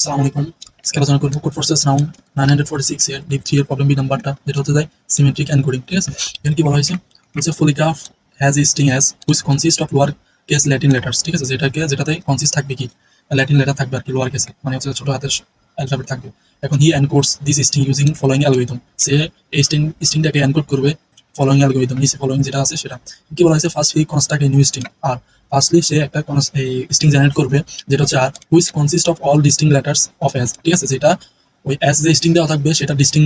আসসালামু আলাইকুম। আজকে আলোচনা করব কোড ফোর্সেস রাউন্ড 946 এর ডিপ 3 এর প্রবলেম বি নাম্বারটা, যেটা হতে যায় সিমেট্রিক এনকোডিং। ঠিক আছে, এখানে কি বলা হয়েছে বলছে Polycarp has a string s which consist of lower case Latin letters. ঠিক আছে, যেটাতে কনসিস্ট থাকবে কি ল্যাটিন লেটার থাকবে আর কি, লোয়ার কেসে মানে হচ্ছে ছোট হাতের অ্যালফাবেট থাকবে। এখন he encodes this string using following algorithm. সে এই স্ট্রিংটাকে এনকোড করবে ফলোইং অ্যালগরিদম, নিচে ফলোইং যেটা আছে সেটা। কি বলা হয়েছে, first he construct a new string. আর ফার্স্টলি সে একটা স্ট্রিং জেনারেট করবে যেটা হচ্ছে r which consist of all distinct letters of s. ঠিক আছে, যেটা ওই অ্যাজ যে স্ট্রিং দেওয়া থাকবে সেটা ডিস্টিং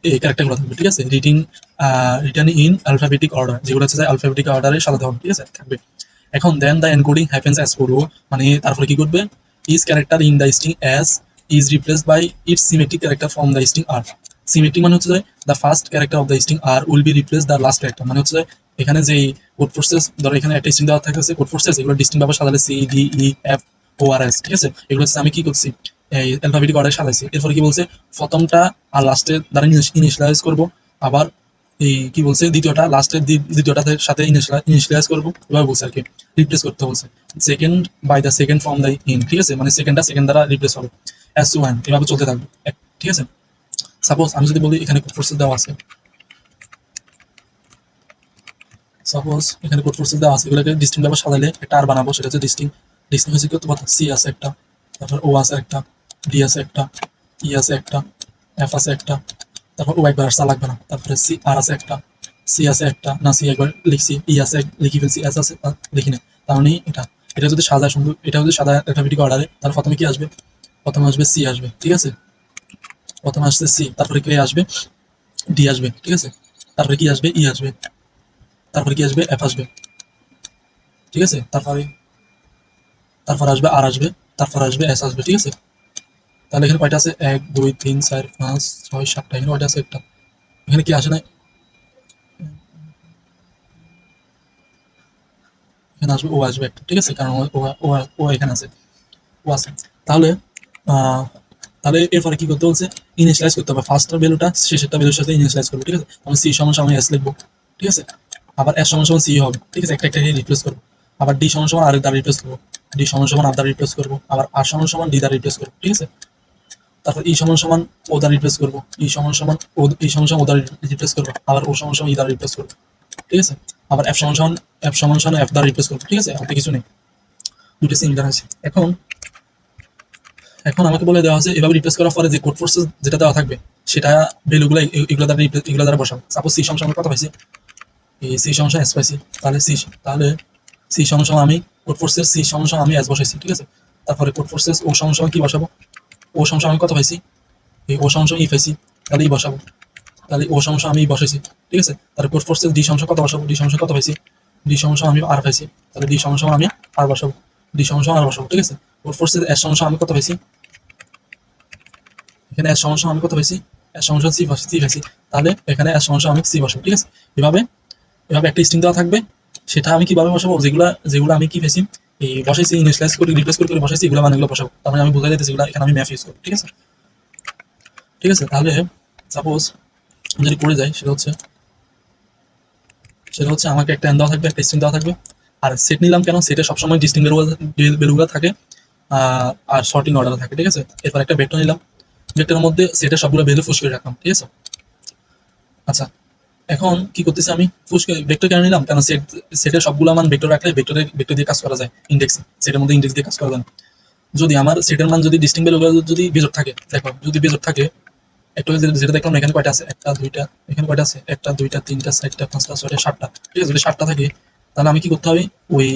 এই ক্যারেক্টারগুলো থাকবে। ঠিক আছে, রিটার্ন ইন অ্যালফাবেটিক অর্ডার, যেগুলো হচ্ছে অ্যালফাবেটিক অর্ডারে সাজাতে হবে। ঠিক আছে, থাকবে। এখন then the encoding happens as follow, মানে তারপরে কি করবে, each character in the string s is replaced by its symmetric character from the string r. Symmetric মানে হচ্ছে the first character of the string r will be replace the last character, মানে হচ্ছে এখানে যে কোড ফোর্সেস, ধরো এখানে একটা string দেওয়া থাকছে কোড ফোর্সেস, এগুলো ডিস্টিং ভাবে সাজালে C D E F O R S. ঠিক আছে, এগুলো হচ্ছে আমি কি করছি, এই অ্যালফাবেটিক অর্ডারে সাজাইছি। এরপরে কি বলছে, প্রথমটা আর লাস্টের দ্বারা ইনিশিয়ালাইজ করবো, আবার এই কি বলছে দ্বিতীয়টা লাস্টের দ্বিতীয়টার সাথে ইনিশিয়ালাইজ করবো, এভাবে বলছে আর কি, রিপ্লেস করতে বলছে। Second by the second from the in. ঠিক আছে, মানে সেকেন্ডটা সেকেন্ড দ্বারা রিপ্লেস হবে, এস ওয়ান, এভাবে চলতে থাকবে। ঠিক আছে, সাপোজ আমি যদি বলি এখানে কোড ফোর্সেস দেওয়া আছে, সাপোজ এখানে কোড ফোর্সেস দেওয়া আছে, এগুলোকে ডিস্টিং ভাবে সাজালে একটা আর বানাবো, সেটা হচ্ছে ডিস্টিং হচ্ছে কত কথা, সি আছে একটা, তারপর ও আছে একটা, ডি আছে একটা, ই আছে একটা, এফ আছে একটা, তারপর ও একবার আসা লাগবে না, তারপরে সি আর আছে একটা, সি আছে একটা, না সি একবার লিখছি, ই আছে লিখি ফেলছি, এস আছে লিখি না। তার মানে এটা যদি সাজা সুন্দর, এটা যদি সাদা অ্যালফাবেটিক অর্ডারে, তাহলে প্রথমে কি আসবে, প্রথমে আসবে সি আসবে। ঠিক আছে, প্রথমে আসছে সি, তারপরে কে আসবে, ডি আসবে। ঠিক আছে, তারপরে কি আসবে, ই আসবে, তারপরে কি আসবে, এফ আসবে। ঠিক আছে, তারপর আসবে আর আসবে, তারপর আসবে এস আসবে। ঠিক আছে, তাহলে এখানে কয়টা আছে, 1 2 3 4 5 6 7টা, এখানে কয়টা আছে, একটা। এখানে কি আসে না, এখানে আসবে ও আসবে একটা। ঠিক আছে, কারণ ও এখানে আছে, ও আছে। তাহলে আহ তাহলে এরপরে কি করতে বলছে, ইনিশিয়ালাইজ করতে হবে, ফার্স্টের ভ্যালুটা শেষেরটা ভ্যালুর সাথে ইনিশিয়ালাইজ করবো। ঠিক আছে, আমি সি সমান সমান এস লিখবো। ঠিক আছে, আবার এস সমান সমান সি হবে। ঠিক আছে, একটা একটা রিপ্লেস করবো, আবার ডি সমান সমান আর দ্বারা রিপ্লেস করবো, ডি সমান সমান আর দ্বারা রিপ্লেস করবো, আবার আর সমান সমান ডি দ্বারা রিপ্লেস করবো। ঠিক আছে, তারপর ই সমান সমান ও দ্বারা রিপ্লেস করবো, ই সমান সমান ও দ্বারা রিপ্লেস করবো, আবার ও সমান সমান ই দ্বারা রিপ্লেস করবো। ঠিক আছে, আবার এফ সমান সমান এফ দ্বারা রিপ্লেস করবো। ঠিক আছে, আর কিছু নেই, দুটো সিমিলার আছে। এখন এখন আমাকে বলে দেওয়া আছে এভাবে রিপ্লেস করার পরে যে কোড ফোর্সেস যেটা দেওয়া থাকবে সেটা ভ্যালুগুলো এগুলো দ্বারা বসাবো। সাপোজ সি সমান সমান কত পাইছি, এই সি সমান সমান এস পাইছি, তাহলে সি সমান সমান আমি কোড ফোর্সেস সি সমান সমান আমি এস বসাইছি। ঠিক আছে, তারপরে কোড ফোর্সেস ও সমান সমান কি বসাবো, ও সমান সমান আমি কত পাইছি, এই ও সমান সমান ই পাইছি, তাহলে ই বসাবো, তাহলে ও সমান সমান আমি বসাইছি। ঠিক আছে, তাহলে কোড ফোর্সেস ডি সমান সমান কত বসাবো, ডি সমান সমান কত পাইছি, ডি সমান সমান আমি আর পাইছি, তাহলে ডি সমান সমান আমি আর বসাবো, ডি সমান সমান আর বসাবো। ঠিক আছে, কোড ফোর্সেস এস সমান সমান আমি কত পাইছি, এখানে এস সমান সমান আমি কত পাইছি, এস সমান সমান সি পাইছি, তাহলে এখানে এস সমান সমান আমি সি বসাবো। ঠিক আছে, এভাবে এভাবে একটা স্ট্রিং দেওয়া থাকবে, সেটা আমি কিভাবে বসাবো, যেগুলো আমি কি পেয়েছি, এই বসাইছি, ইনিশিয়ালাইজ করে রিপ্লেস করে বসাইছি, এগুলো মানগুলো বসাবো। তার মানে আমি বোঝাই দিতেছি এগুলো এখানে আমি ম্যাথ ইউজ করব। ঠিক আছে, ঠিক আছে, তাহলে সাপোজ যদি করে যাই, সেটা হচ্ছে আমাকে একটা এন দেওয়া থাকবে, একটা স্ট্রিং দেওয়া থাকবে, আর সেট নিলাম কেন, সেটে সবসময় ডিস্টিং ভ্যালুগুলো থাকে, আর সর্টিং অর্ডারে থাকে। ঠিক আছে, এরপর একটা ভেক্টর নিলাম, ভেক্টরের মধ্যে সেটের সবগুলো ভ্যালু ফুস করে রাখলাম। ঠিক আছে, আচ্ছা, এখন কি করতেছি আমি, ভেক্টর কেন নিলাম, কারণ সেটের সবগুলো মান ভেক্টর রাখলে ভেক্টর দিয়ে কাজ করা যায়, ইন্ডেক্স, সেটের মধ্যে ইন্ডেক্স দিয়ে কাজ করা যায়। যদি আমার সেটের মান যদি ডিস্টিং ভ্যালু যদি বেজোড় থাকে, দেখো যদি বেজোড় থাকে, একটু যেটা দেখলাম এখানে কয়টা আছে, একটা দুইটা, এখানে কয়টা আছে, একটা দুইটা তিনটা চারটা পাঁচটা ছয়টা সাতটা। ঠিক আছে, যদি সাতটা থাকে তাহলে আমি কি করতে হবে, ওই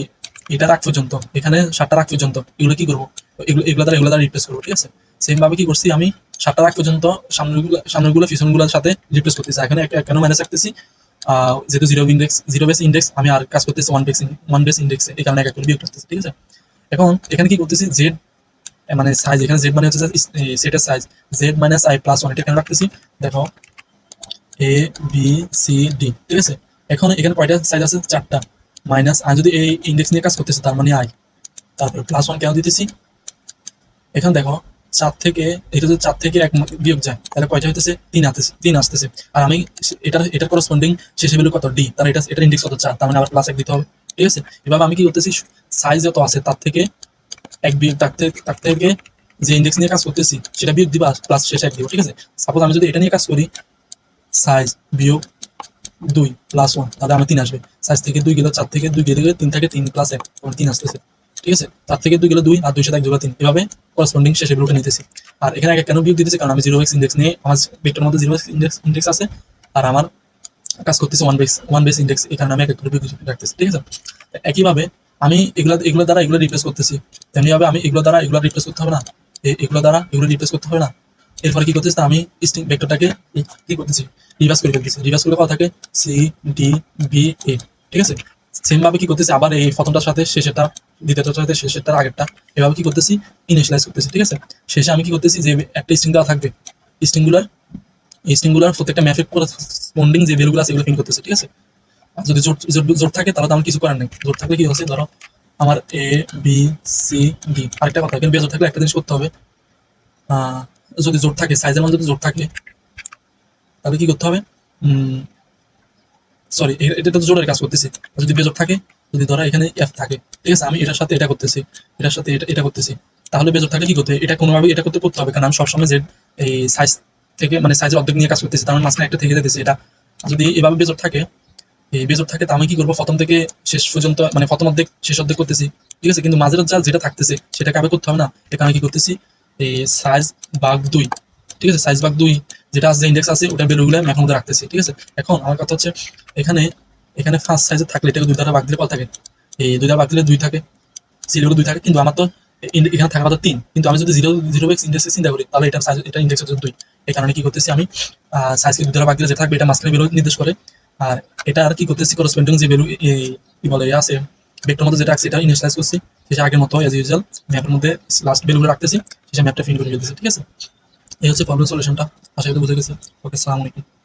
এটা রাখ পর্যন্ত, এখানে সাতটা রাখ পর্যন্ত এগুলো কি করবো, এগুলো দ্বারা রিপ্লেস করবো। ঠিক আছে, সেম ভাবে কি করছি, আমি সাতটা রাখ পর্যন্ত সামনেগুলো পিছনগুলোর সাথে রিপ্লেস করতেছি। এখানে কেন মাইনাস রাখতেছি, যেহেতু জিরো বেস ইন্ডেক্স, আমি আর কাজ করতেছি ওয়ান বেস ইন্ডেক্সে, এই কারণে এক করে বিয়োগ করতেছি। ঠিক আছে, এখন এখানে কি করতেছি, জেড মানে সাইজ, এখানে জেড মানে হচ্ছে সেটের size, Z minus I plus one, এটা কেন রাখতেছি, দেখো এ বি সি ডি। ঠিক আছে, এখন এখানে কয়টা সাইজ আছে, চারটা, মাইনাস আই যদি এই ইন্ডেক্স নিয়ে কাজ করতেছে তার মানে আই, তারপরে প্লাস ওয়ান কেন দিতেছি, এখানে দেখো চার থেকে, এটা যদি চার থেকে এক বিয়োগ যায় তাহলে কয়টা হইতেছে, তিন আসতেছে, আর আমি এটার করসপন্ডিং শেষে ভ্যালু কত, ডি, তার এটার ইন্ডেক্স কত, 4, তার মানে আবার প্লাস 1 দিতে হবে। ঠিক আছে, এভাবে আমি কি করতেছি, সাইজ যত আছে তার থেকে এক বিয়োগ, তার থেকে যে ইন্ডেক্স নিয়ে কাজ করতেছি সেটা বিয়োগ দিবা প্লাস শেষে এক দিব, ঠিক আছে। সাপোজ আমি যদি এটা নিয়ে কাজ করি, সাইজ বিয়োগ 2 প্লাস 1, তাহলে আমার 3 আসবে। সাইজ থেকে 2 গেলে 4, থেকে 2 গেলে 3, থেকে 3 প্লাস 1, আমার 3 আসতেছে, ঠিক আছে। 4 থেকে 2 গেলে 2, আর 2 সাথে 1 যোগ 3, এভাবে করসপন্ডিং শেষে বেরোটা নিতেছি। আর এখানে আগে কেন বিয়োগ দিতেছি, কারণ আমি 0x ইন্ডেক্স নিয়ে আমার ভেক্টরের মধ্যে 0x ইন্ডেক্স আছে, আর আমার কাজ করতেছে 1 বেস ইন্ডেক্স, এখানে আমি এক এক করে বিয়োগ রাখতেছি, ঠিক আছে। একইভাবে আমি এগুলো দ্বারা এগুলো রিপ্লেস করতেছি, তেমনিভাবে আমি এগুলো দ্বারা এগুলো রিপ্লেস করতে হবে না, এগুলো দ্বারা এগুলো রিপ্লেস করতে হবে না। এরপরে কি করতেছি, আমি স্ট্রিং ভেক্টরটাকে কি করতেছি, রিভার্স করে ফেলতেছি। রিভার্স করে কথা থাকে সি ডি বি এ, ঠিক আছে। সেম ভাবে কি করতেছি, আবার এই প্রথমটার সাথে শেষেরটা, দ্বিতীয়টার সাথে শেষেরটার আগেরটা, এভাবে কি করতেছি, ইনিশিয়ালাইজ করতেছি, ঠিক আছে। শেষে আমি কি করতেছি, যে একটা স্ট্রিং দেওয়া থাকবে, স্ট্রিংগুলার প্রত্যেকটা ম্যাপের করসপন্ডিং যে ভ্যালুগুলো আছে এগুলো প্রিন্ট করতেছে, ঠিক আছে। আর যদি জোট থাকে তাহলে তো আমার কিছু করার নেই। জোট থাকলে কি হচ্ছে, ধরো আমার এ বি সি ডি। আরেকটা কথা, কিন্তু বেজোট থাকলে একটা জিনিস করতে হবে, যদি জোট থাকে, সাইজের মধ্যে যদি জোট থাকে তাহলে কি করতে হবে, সরি এটা তো জোড়ের কাজ করতেছি। যদি বেজোট থাকে, যদি ধরো এখানে এফ থাকে, ঠিক আছে, আমি এটার সাথে এটা করতেছি, এটার সাথে এটা করতেছি, তাহলে বেজোট থাকলে কি করতে হবে, এটা কোনোভাবে এটা করতে হবে, কারণ আমি সবসময় যে এই সাইজ থেকে মানে সাইজের অর্ধেক নিয়ে কাজ করতেছি, তার মাঝখানে একটা থেকে যেতেছি। এটা যদি এভাবে বেজোট থাকে, এই বেজোট থাকে, তা আমি কি করবো, প্রথম থেকে শেষ পর্যন্ত মানে প্রথম অর্ধেক শেষ অর্ধেক করতেছি, ঠিক আছে। কিন্তু মাঝের জাল যেটা থাকতেছে সেটাকে আবার করতে হবে না, এটা আমি কি করতেছি, এই সাইজ ভাগ 2, ঠিক আছে, সাইজ ভাগ 2 যেটা আছে, ইন্ডেক্স আছে, ওটা ভ্যালুগুলো ম্যাপের মধ্যে রাখতেছি, ঠিক আছে। এখন আমার কথা হচ্ছে, এখানে এখানে ফার্স্ট সাইজে থাকলে এটাকে 2 দ্বারা ভাগ দিলে কত থাকে, এই 2 দ্বারা ভাগ দিলে 2 থাকে, সিরিয়াল 2 থাকে, কিন্তু আমার তো এখানে থাকা কথা 3, কিন্তু আমি যদি 0x ইন্ডেক্সে চিন্তা করি, তাহলে এটা সাইজ, এটা ইন্ডেক্স হচ্ছে 2। এই কারণে কি করতেছি, আমি সাইজকে 2 দ্বারা ভাগ দিলে যে থাকবে এটা মাঝখানে ভ্যালু নির্দেশ করে, আর এটা আর কি করতেছি, করসপন্ডিং যে ভ্যালু কি বলে আছে ভেক্টর মধ্যে যেটা আছে এটা ইনিশিয়ালাইজ করছি, সেটা আগের মতো অ্যাজ ইউজুয়াল ম্যাপের মধ্যে লাস্ট ভ্যালুগুলো রাখতেছি, সেটা ম্যাপটা প্রিন্ট করে ফেলতেছি, ঠিক আছে। এই হচ্ছে প্রবলেম সলিউশনটা, আশা করি বুঝে গেছে। ওকে, আসসালামু আলাইকুম।